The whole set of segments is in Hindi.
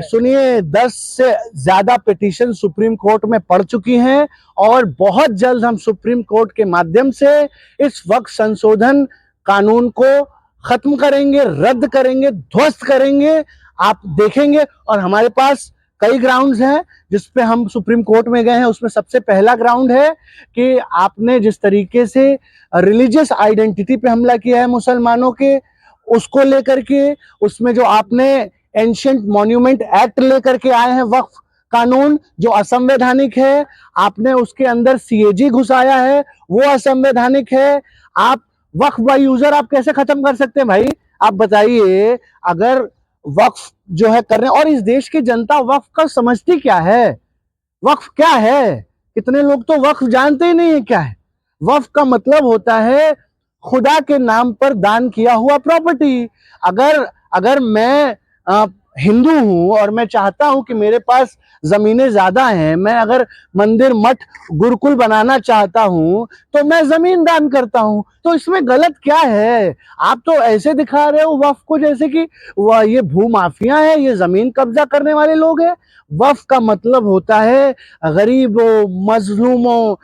सुनिए 10 से ज्यादा पिटीशन सुप्रीम कोर्ट में पड़ चुकी हैं और बहुत जल्द हम सुप्रीम कोर्ट के माध्यम से इस वक्फ संशोधन कानून को खत्म करेंगे, रद्द करेंगे, ध्वस्त करेंगे। आप देखेंगे और हमारे पास कई ग्राउंड्स हैं जिसपे हम सुप्रीम कोर्ट में गए हैं। उसमें सबसे पहला ग्राउंड है कि आपने जिस तरीके से रिलीजियस आइडेंटिटी पे हमला किया है मुसलमानों के, उसको लेकर के, उसमें जो आपने एंशिएंट मॉन्यूमेंट एक्ट लेकर के आए हैं, वक्फ कानून जो असंवैधानिक है, आपने उसके अंदर सीएजी घुसाया है, वो असंवैधानिक है। आप वक्फ बाय यूजर आप कैसे खत्म कर सकते हैं भाई? आप बताइए, अगर वक्फ जो है कर रहे हैं, और इस देश की जनता वक्फ का समझती क्या है? वक्फ क्या है? कितने लोग तो वक्फ जानते ही नहीं है क्या है। वक्फ का मतलब होता है खुदा के नाम पर दान किया हुआ प्रॉपर्टी। अगर मैं हिंदू हूं और मैं चाहता हूं कि मेरे पास जमीनें ज्यादा हैं, मैं अगर मंदिर मठ गुरुकुल बनाना चाहता हूं तो मैं जमीन दान करता हूं, तो इसमें गलत क्या है? आप तो ऐसे दिखा रहे हो वक्फ को जैसे कि ये भूमाफिया है, ये जमीन कब्जा करने वाले लोग हैं। वक्फ का मतलब होता है गरीबों, मजलूमों,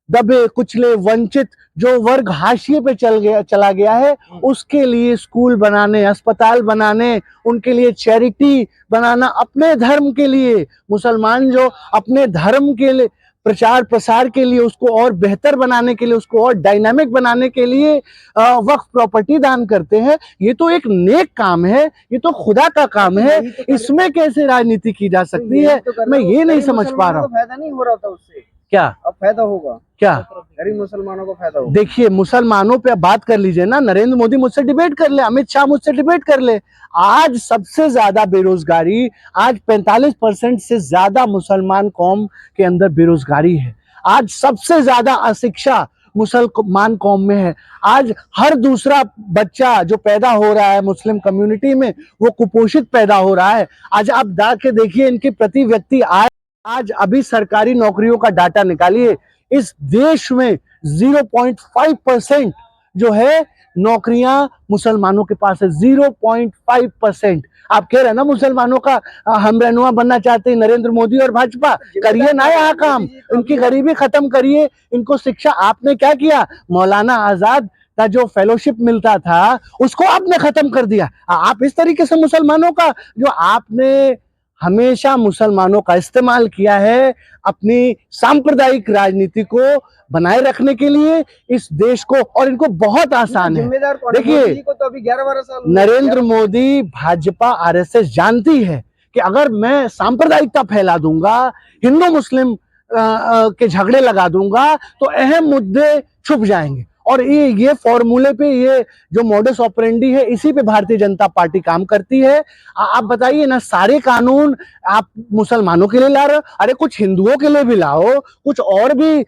दबे कुचले वंचित जो वर्ग हाशिए पे चला गया है, उसके लिए स्कूल बनाने, अस्पताल बनाने, उनके लिए चैरिटी बनाना, अपने धर्म के लिए, मुसलमान जो अपने धर्म के लिए प्रचार प्रसार के लिए, उसको और बेहतर बनाने के लिए, उसको और डायनामिक बनाने के लिए वक्फ प्रॉपर्टी दान करते हैं। ये तो एक नेक काम है, ये तो खुदा का काम है, इसमें कैसे राजनीति की जा सकती है? मैं ये नहीं समझ पा रहा हूँ। फायदा नहीं हो रहा था उससे, क्या अब फायदा होगा? क्या गरीब मुसलमानों को फायदा होगा? देखिए, मुसलमानों पे बात कर लीजिए ना, नरेंद्र मोदी मुझसे डिबेट कर ले, अमित शाह मुझसे डिबेट कर ले। आज सबसे ज्यादा बेरोजगारी, आज 45% से ज्यादा मुसलमान कौम के अंदर बेरोजगारी है। आज सबसे ज्यादा अशिक्षा मुसलमान कौम में है। आज हर दूसरा बच्चा जो पैदा हो रहा है मुस्लिम कम्युनिटी में, वो कुपोषित पैदा हो रहा है। आज आप के देखिए इनकी प्रति व्यक्ति आय, आज अभी सरकारी नौकरियों का डाटा निकालिए, इस देश में 0.5% जो है नौकरियां मुसलमानों के पास है। 0.5%। आप कह रहे हैं ना मुसलमानों का हम रहनुमा बनना चाहते हैं नरेंद्र मोदी और भाजपा, करिए ना यहाँ काम, इनकी गरीबी खत्म करिए, इनको शिक्षा। आपने क्या किया? मौलाना आजाद का जो फेलोशिप मिलता था उसको आपने खत्म कर दिया। आप इस तरीके से मुसलमानों का, जो आपने हमेशा मुसलमानों का इस्तेमाल किया है अपनी सांप्रदायिक राजनीति को बनाए रखने के लिए इस देश को, और इनको बहुत आसान है। देखिए, तो अभी 11-12 साल नरेंद्र मोदी, भाजपा, आरएसएस जानती है कि अगर मैं सांप्रदायिकता फैला दूंगा, हिंदू मुस्लिम के झगड़े लगा दूंगा, तो अहम मुद्दे छुप जाएंगे। और ये फॉर्मूले पे, ये जो मॉडस ऑपरेंडी है, इसी पे भारतीय जनता पार्टी काम करती है। आप बताइए ना, सारे कानून आप मुसलमानों के लिए ला रहे हो, अरे कुछ हिंदुओं के लिए भी लाओ, कुछ और भी।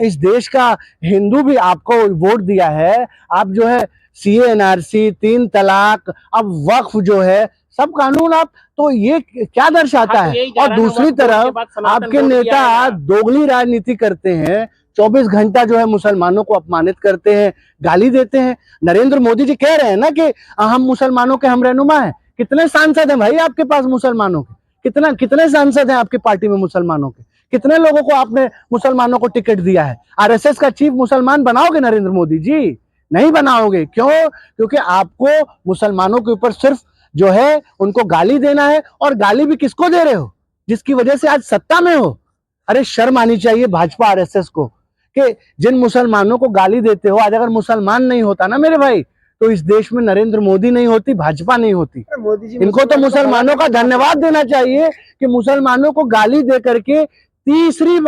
इस देश का हिंदू भी आपको वोट दिया है। आप जो है सीए, एनआरसी, 3 तलाक, अब वक्फ जो है, सब कानून आप, तो ये क्या दर्शाता है? और दूसरी तरफ आपके नेता दोगली राजनीति करते हैं, 24 घंटा जो है मुसलमानों को अपमानित करते हैं, गाली देते हैं। नरेंद्र मोदी जी कह रहे हैं ना कि हम मुसलमानों के हम रहनुमा हैं। कितने सांसद हैं भाई आपके पास मुसलमानों के? कितने सांसद हैं आपकी पार्टी में मुसलमानों के? कितने लोगों को आपने मुसलमानों को टिकट दिया है? आरएसएस का चीफ मुसलमान बनाओगे नरेंद्र मोदी जी? नहीं बनाओगे। क्यों? क्योंकि आपको मुसलमानों के ऊपर सिर्फ जो है उनको गाली देना है, और गाली भी किसको दे रहे हो? जिसकी वजह से आज सत्ता में हो। अरे शर्म आनी चाहिए भाजपा आरएसएस को कि जिन मुसलमानों को गाली देते हो। आज अगर मुसलमान नहीं होता ना मेरे भाई, तो इस देश में नरेंद्र मोदी नहीं होती, भाजपा नहीं होती। मोदी जी इनको तो मुसलमानों का धन्यवाद देना चाहिए कि मुसलमानों को गाली दे करके तीसरी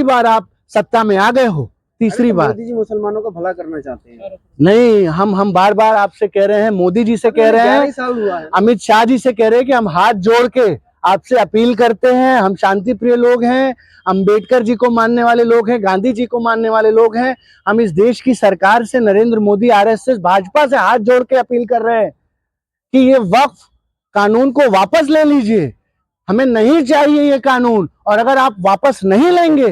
बार आप सत्ता में आ गए हो। तीसरी बार। मोदी जी मुसलमानों का भला करना चाहते हैं। नहीं, हम बार बार आपसे कह रहे हैं, मोदी जी से कह रहे हैं, अमित शाह जी से कह रहे हैं कि हम हाथ जोड़ के आपसे अपील करते हैं। हम शांति प्रिय लोग हैं, अंबेडकर जी को मानने वाले लोग हैं, गांधी जी को मानने वाले लोग हैं। हम इस देश की सरकार से, नरेंद्र मोदी, आरएसएस, भाजपा से हाथ जोड़ के अपील कर रहे हैं कि ये वक्फ कानून को वापस ले लीजिए। हमें नहीं चाहिए ये कानून, और अगर आप वापस नहीं लेंगे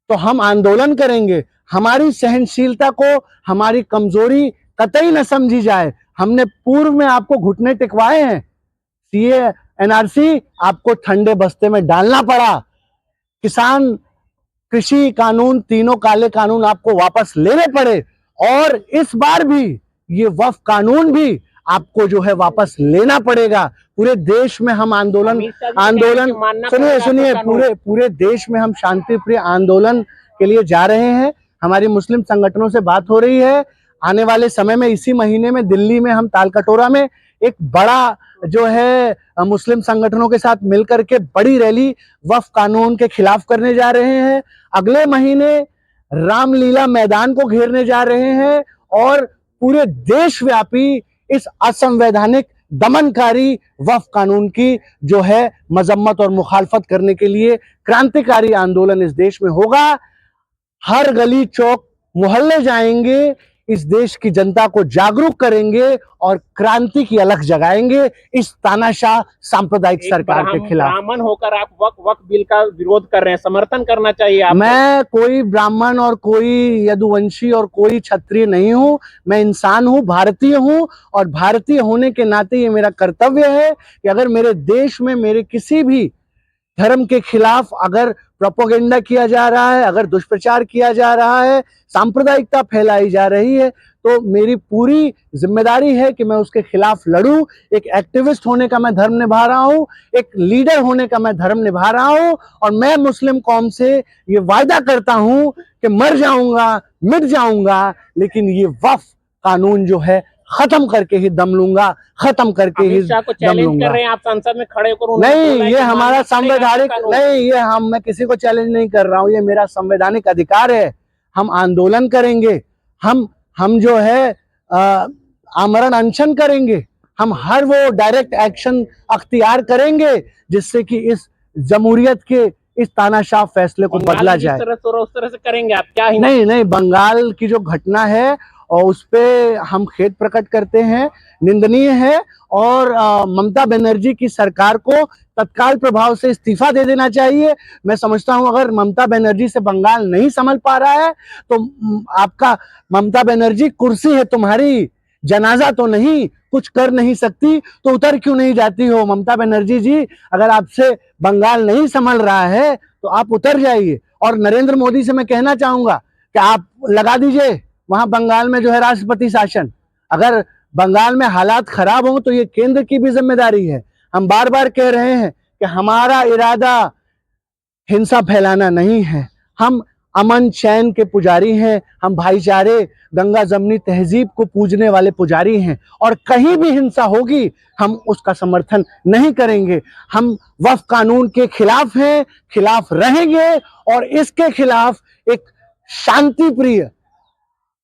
तो हम आंदोलन करेंगे। हमारी सहनशीलता को हमारी कमजोरी कतई न समझी जाए। हमने पूर्व में आपको घुटने टिकवाए हैं। सीए एनआरसी आपको ठंडे बस्ते में डालना पड़ा। किसान कृषि कानून, तीनों काले कानून आपको वापस लेने पड़े, और इस बार भी ये वक्फ कानून भी आपको जो है वापस लेना पड़ेगा। पूरे देश में हम आंदोलन सुनिए पूरे देश में हम शांति प्रिय आंदोलन के लिए जा रहे हैं। हमारी मुस्लिम संगठनों से बात हो रही है। आने वाले समय में इसी महीने में दिल्ली में हम तालकटोरा में एक बड़ा जो है मुस्लिम संगठनों के साथ मिलकर के बड़ी रैली वक्फ कानून के खिलाफ करने जा रहे हैं। अगले महीने रामलीला मैदान को घेरने जा रहे हैं और पूरे देशव्यापी इस असंवैधानिक दमनकारी वक्फ कानून की जो है मजम्मत और मुखालफत करने के लिए क्रांतिकारी आंदोलन इस देश में होगा। हर गली चौक मोहल्ले जाएंगे, इस देश की जनता को जागरूक करेंगे और क्रांति की अलख जगाएंगे इस तानाशाह सांप्रदायिक सरकार के खिलाफ। ब्राह्मण होकर आप वक्फ बिल का विरोध कर रहे हैं, समर्थन करना चाहिए आपको। मैं कोई ब्राह्मण और कोई यदुवंशी और कोई क्षत्रिय नहीं हूं, मैं इंसान हूं, भारतीय हूं, और भारतीय होने के नाते ये मेरा कर्तव्य है कि अगर मेरे देश में मेरे किसी भी धर्म के खिलाफ अगर प्रोपोगेंडा किया जा रहा है, अगर दुष्प्रचार किया जा रहा है, सांप्रदायिकता फैलाई जा रही है, तो मेरी पूरी जिम्मेदारी है कि मैं उसके खिलाफ लड़ूं। एक एक्टिविस्ट होने का मैं धर्म निभा रहा हूं, एक लीडर होने का मैं धर्म निभा रहा हूं, और मैं मुस्लिम कौम से ये वायदा करता हूं कि मर जाऊंगा, मिट जाऊंगा, लेकिन ये वक्फ कानून जो है खत्म करके ही दम लूंगा, खत्म करके ही दम लूंगा। कर रहे हैं आप संसद में खड़े होकर। नहीं, ये हमारा संवैधानिक नहीं, ये मैं किसी को चैलेंज नहीं कर रहा हूं, ये मेरा संवैधानिक अधिकार है। हम आंदोलन करेंगे, हम जो है आमरण अनशन करेंगे, हम हर वो डायरेक्ट एक्शन अख्तियार करेंगे जिससे कि इस जमहूरियत के इस तानाशाह फैसले को बदला जाए। उस तरह से करेंगे आप क्या? नहीं, बंगाल की जो घटना है और उस पे हम खेद प्रकट करते हैं, निंदनीय है, और ममता बनर्जी की सरकार को तत्काल प्रभाव से इस्तीफा दे देना चाहिए। मैं समझता हूं अगर ममता बनर्जी से बंगाल नहीं संभल पा रहा है तो आपका ममता बनर्जी कुर्सी है तुम्हारी, जनाजा तो नहीं, कुछ कर नहीं सकती, तो उतर क्यों नहीं जाती हो ममता बनर्जी जी? अगर आपसे बंगाल नहीं संभल रहा है तो आप उतर जाइए। और नरेंद्र मोदी से मैं कहना चाहूंगा कि आप लगा दीजिए वहां बंगाल में जो है राष्ट्रपति शासन। अगर बंगाल में हालात खराब हो तो ये केंद्र की भी जिम्मेदारी है। हम बार बार कह रहे हैं कि हमारा इरादा हिंसा फैलाना नहीं है, हम अमन चैन के पुजारी हैं, हम भाईचारे, गंगा जमनी तहजीब को पूजने वाले पुजारी हैं, और कहीं भी हिंसा होगी हम उसका समर्थन नहीं करेंगे। हम वक्फ कानून के खिलाफ हैं, खिलाफ रहेंगे, और इसके खिलाफ एक शांति प्रिय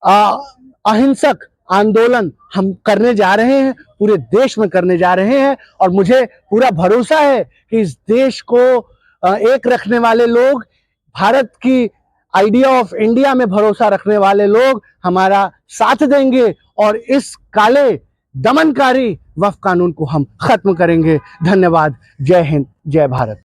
अहिंसक आंदोलन हम करने जा रहे हैं, पूरे देश में करने जा रहे हैं। और मुझे पूरा भरोसा है कि इस देश को एक रखने वाले लोग, भारत की आइडिया ऑफ इंडिया में भरोसा रखने वाले लोग हमारा साथ देंगे, और इस काले दमनकारी वक्फ कानून को हम खत्म करेंगे। धन्यवाद। जय हिंद, जय भारत।